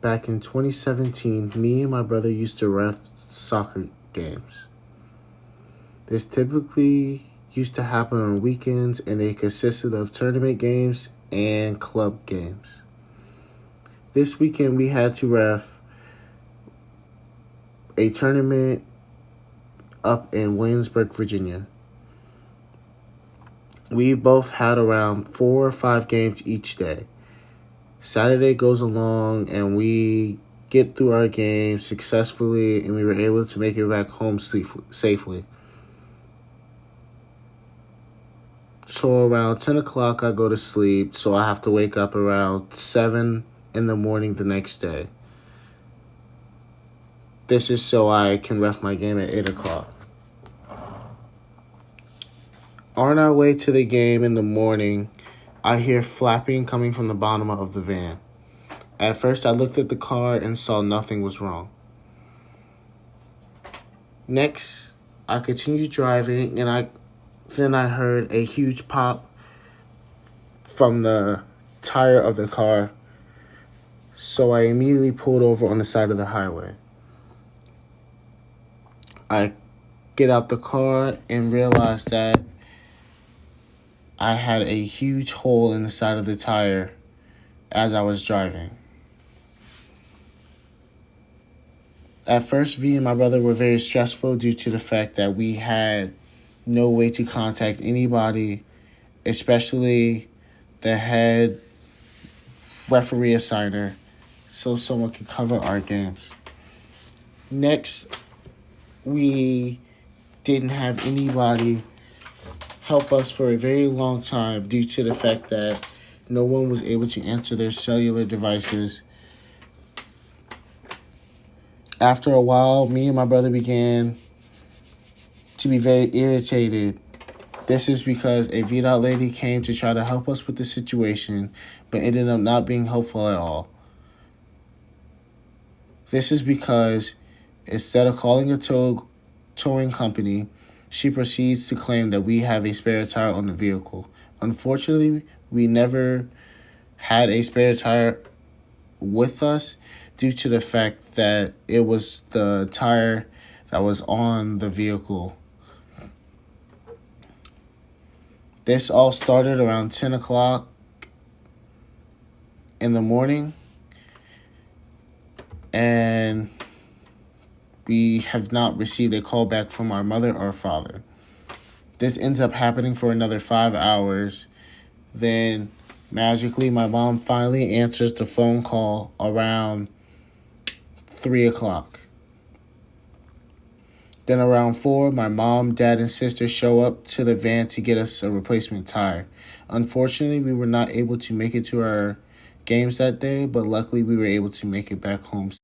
back in 2017, me and my brother used to ref soccer games. This typically used to happen on weekends, and they consisted of tournament games and club games. This weekend, we had to ref a tournament up in Williamsburg, Virginia. We both had around 4 or 5 games each day. Saturday goes along, and we get through our game successfully, and we were able to make it back home safely. So around 10 o'clock, I go to sleep, so I have to wake up around 7 in the morning the next day. This is so I can ref my game at 8 o'clock. On our way to the game in the morning, I hear flapping coming from the bottom of the van. At first, I looked at the car and saw nothing was wrong. Next, I continued driving, and I heard a huge pop from the tire of the car, so I immediately pulled over on the side of the highway. I get out the car and realize that I had a huge hole in the side of the tire as I was driving. At first, V and my brother were very stressful due to the fact that we had no way to contact anybody, especially the head referee assigner, so someone could cover our games. Next, we didn't have anybody help us for a very long time due to the fact that no one was able to answer their cellular devices. After a while, me and my brother began to be very irritated. This is because a VDOT lady came to try to help us with the situation, but ended up not being helpful at all. This is because instead of calling a towing company, she proceeds to claim that we have a spare tire on the vehicle. Unfortunately, we never had a spare tire with us due to the fact that it was the tire that was on the vehicle. This all started around 10 o'clock in the morning, and we have not received a call back from our mother or father. This ends up happening for another 5 hours. Then, magically, my mom finally answers the phone call around 3 o'clock. Then around 4, my mom, dad, and sister show up to the van to get us a replacement tire. Unfortunately, we were not able to make it to our games that day, but luckily we were able to make it back home.